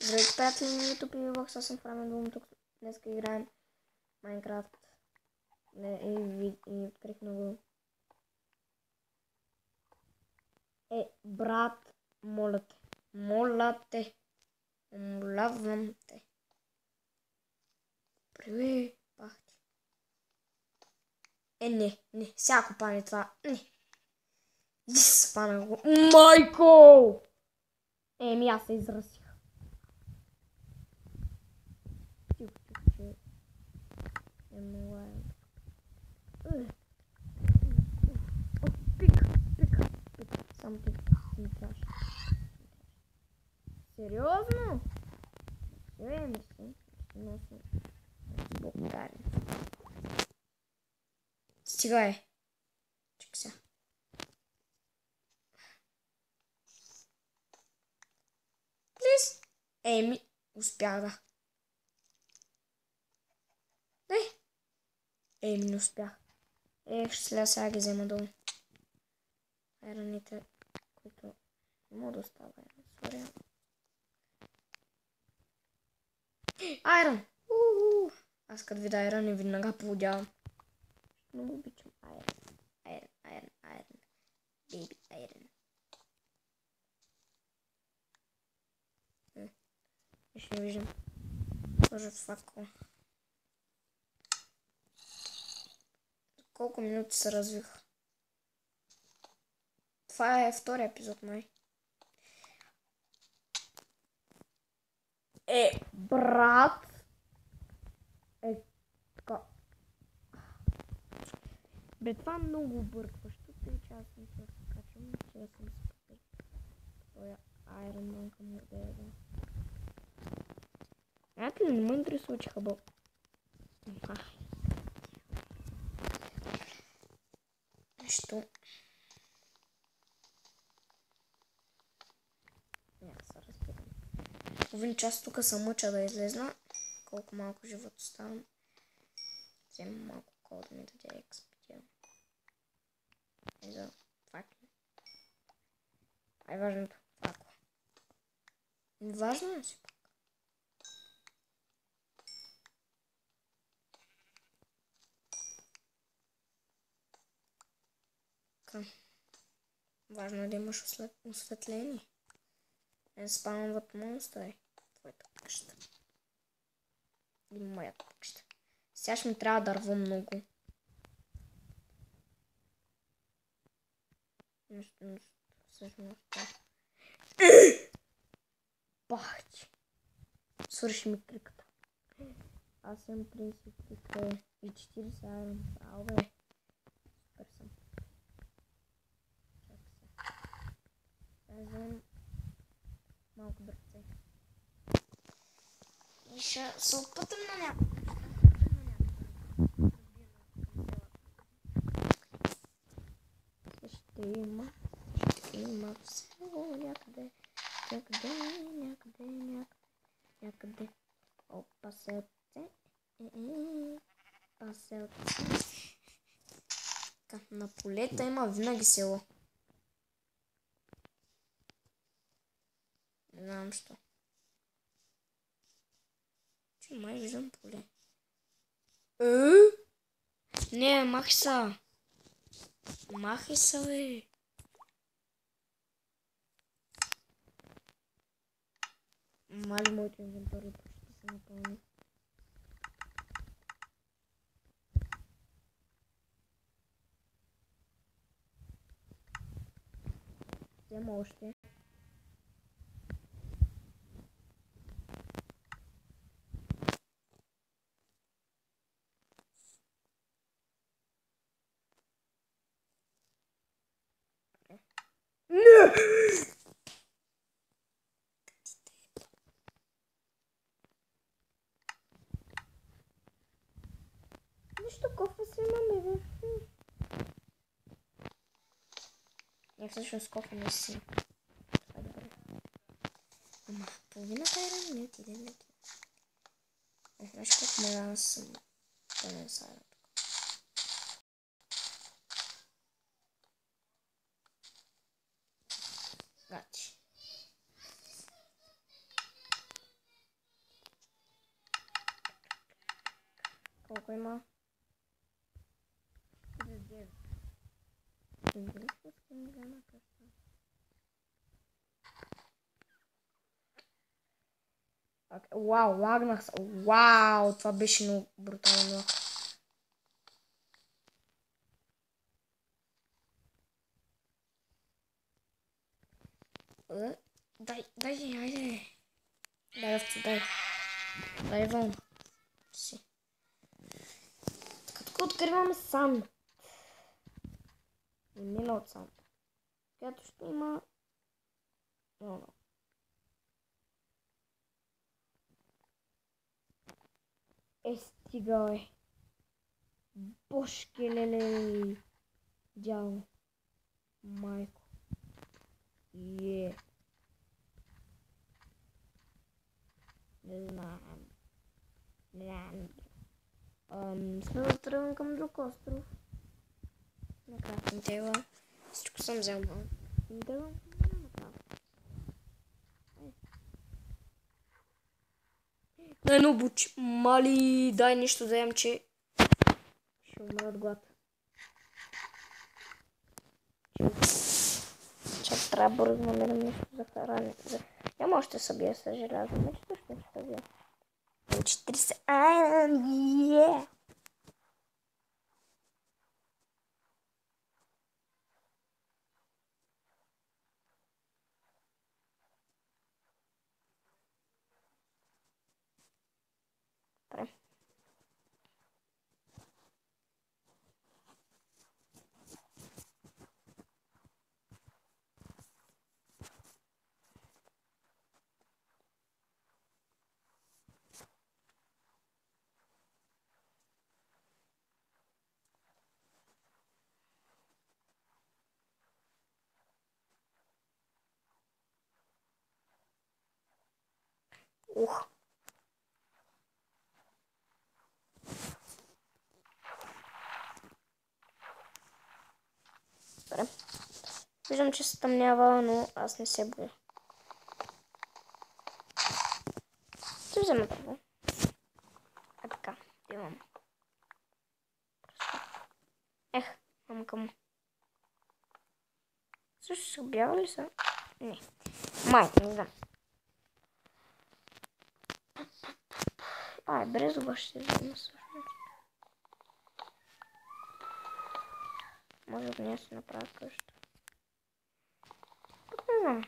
Здравейте, приятели на YouTube и Vox, аз съм Фрамен Дум, тук днес играем Майнкрафт. И открих много. Брат, моля те, умолявам те. Привет, пахти. Не, всяко пане това, не. Спана го. Майко! Аз се изразих. Тихо. Пик. Само ти не трябваше. Сериозно? Мерси. Носи. Благодарен. Стигай. Чекай сега. Плиз. Успях да. Не успях. Ще след сега ги взема долу. Айроните, които не мога да остава. Соря. Айрон! Аз като видя айрон и веднага поводявам. Много обичам айрон. Бейби айрон. Ще не виждам. Може факъл. Колко минути се развих? Това е втория епизод, май. Брат! Бе, това е много объркващо, тъй че аз не се разкачвам, че да съм спокойен. Той Айрон Man към модела. Ето ли не ме интересува, че хабъл. Нещо. Няма се разбирам. Половин час тук съм мъча да излезна. Колко малко живот оставам. Взема малко кол да ми даде експедия. И за факли. Важното. Факла. Важно е си пак. Важно е да имаш осветление. Не спамват монстри. Твоята къща. И моята къща. Сега ще ми трябва дърво много. Всъщност. Бахти. Свърши ми кликата. Аз съм 33 и 40 айрон. Браво, бе. Супер съм. Чакай се. Сега вземем малко дръвце. И ще се опътам на някакво. Ще има в село някъде. Опа селце. На полета има винаги село. Не знам що. Че май виждам поле. Не, махай са. Махай са, бе. Мали моите инвентари почти се напълни. Взема още. Нищо кофа си имаме, бе. Не, всъщност кофа не си. Това е добре. Ама, половината айрон не отиде. Знаеш колко мога да съм пълен с айрон тук. Гати. Колко има? 9. Вау, лагнах се. Вау, това беше много брутално. Дай, айде. Дай, овце, дай. Дай вън. Си. Тук откриваме санд. И мина от санд. Която ще има... Стига, бе. Бошки, леле. Дяло. Майко. Не знам. Сме да тръгнем към друг остров. Накратко тела. Всичко съм взел. Не тръгвам направо. Дай не обучи. Мали, дай нищо да ям, че ще умра от глад. Чак трябва бързо намерим нещо за хранене. Няма още събия с желязо. Мече точно ще събия. 40. Ух. Добре. Виждам, че се тъмнява, но аз не се боя. Ще взема първо. Така, имам. Мамка му. Също се обява ли са? Не. Май, не знам. Брезова ще взема всъщност. Може да не се направя къща. Не знам.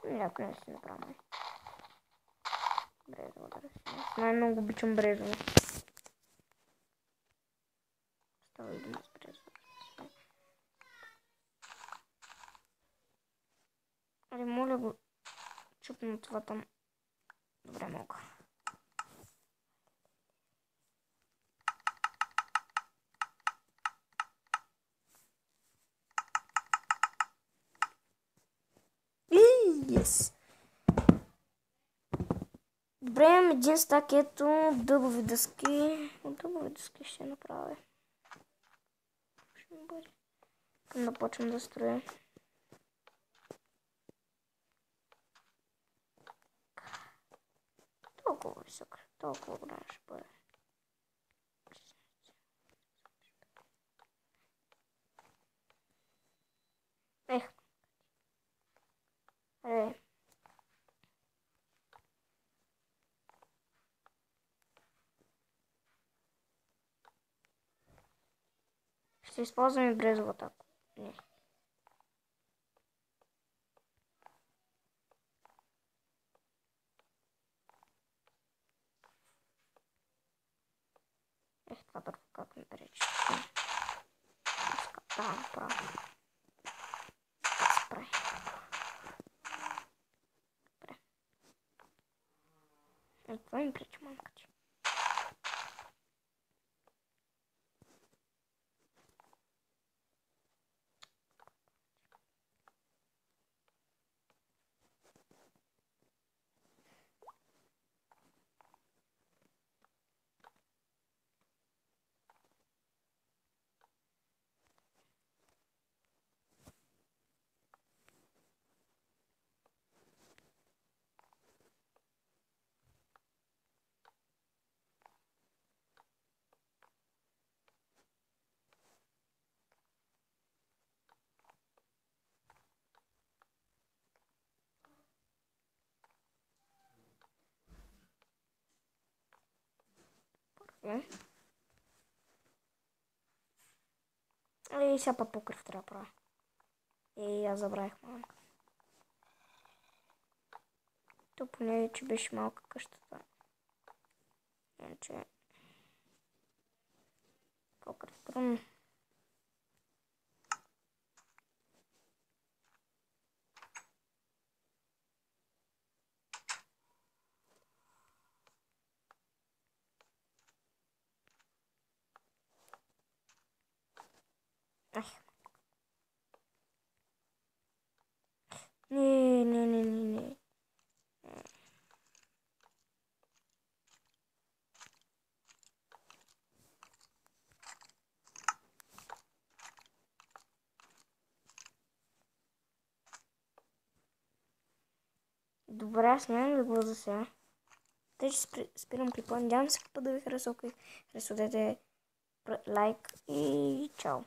Някой не си направя. Брезова да си. Аз най-много обичам брезова. Става и дума с брезова. Али, моля го чупна това там. Добре, мога. Yes. Добре, имам един стак, ето дъбови дъски. От дъбови дъски ще направя. Ще ми бъде. Към да почвам да строя. Толкова висок, толкова голям ще бъде. Ще използваме брезовата. Не. Това дърво как ми пречи. Да, направо. Спрай. Това ми пречи, мамка ти. Окей. И сега път покрив трябва да правя. И аз забравих малко. То поне, че беше малка къщата. Иначе... покрив трудно. Ай. Не. Добре, аз нямам да го за сега. Тъй, че спирам клипа. Надявам се клипа да ви харесва. Ако ви харесва, дайте лайк и чао.